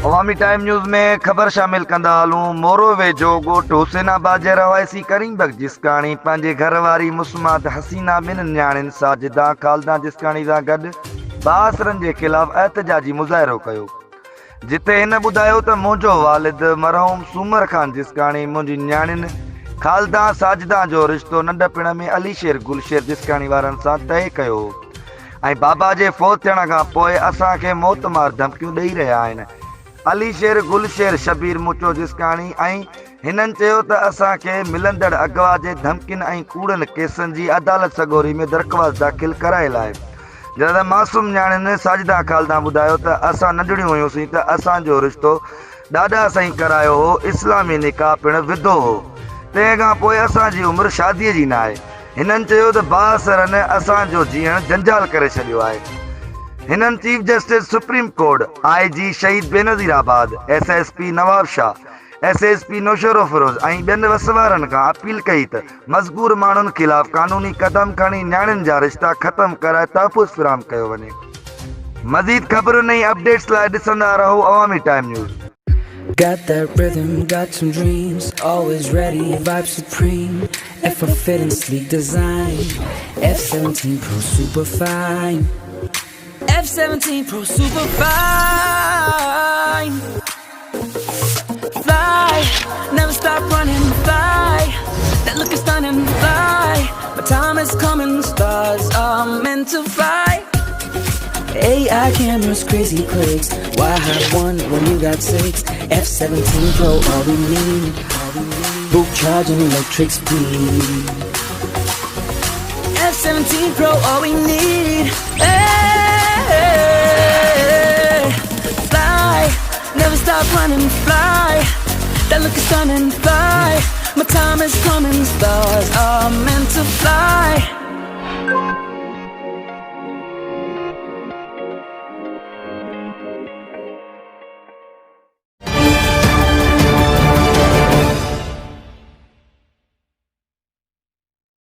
अवामी time news में खबर शामिल कंदा हलूं। मोरो वेझो ॻोठ हुसैनाबाद जे रवायसी करीमबग जिसकाणी पंहिंजे घरवारी मुस्मात हसीना ॿिनि न्याणियुनि साजिदा खालदा जिसकाणी सां गॾु बासरनि जे ख़िलाफ़ एहतजाजी मुज़ाहिरो कयो, जिते हिन ॿुधायो त मुंहिंजो वालिद मरहूम सूमर खान जिसकाणी मुंहिंजी न्याणियुनि खालदा साजिदा जो रिश्तो नंढपिण में अलीशेर गुलशेर जिसकाणी वारनि सां तय कयो ऐं बाबा जे फौत थियण खां पोइ असांखे मौतमार धमकियूं ॾेई रहिया आहिनि। अलीशेर गुलशेर शबीर मुचो जिसकाणी ऐं हिननि चयो त असांखे मिलंदड़ अगवा जे धमकियुनि ऐं कूड़नि केसनि जी अदालत सगोरी में दरख़्वास्त दाख़िल करायल आहे। जॾहिं मासूम न्याणियुनि साजिदा खालदा ॿुधायो त असां नंढड़ियूं हुयूंसीं त असांजो रिश्तो ॾाॾा साईं करायो हो, इस्लामी निकाह पिणु विधो हो, तंहिं खां पोइ असांजी उमिरि शादीअ जी न आहे। हिननि चयो त बासरनि असांजो जीअण जंजाल करे छॾियो आहे। हिननि chief justice supreme court, IG शहीद बेनज़ीराबाद, SSP नवाब शाह, SSP नौशरो फिरोज़ ऐं ॿियनि वसवारनि खां अपील कई त मज़कूर माण्हुनि ख़िलाफ़ कानूनी क़दम खणी न्याणियुनि जा रिश्ता ख़तम कराए तहफ़ुज़ फ़राहम कयो वञे। मज़ीद ख़बरुनि ऐं अपडेट्स लाइ ॾिसंदा रहो अवामी time news. Got that rhythm, got some dreams, always ready, vibe supreme. F fit and sleek design, F17 Pro super fine. F17 Pro super fine. Fly, never stop running, fly. That look is stunning, fly. My time is coming, stars are meant to fly. AI cameras, crazy clicks. Why have one when you got six? F17 Pro, all we need. Boot charging electric speed. F17 Pro, all we need. Hey, fly, never stop running, fly. That look is stunning, fly. My time is coming, stars are meant to fly.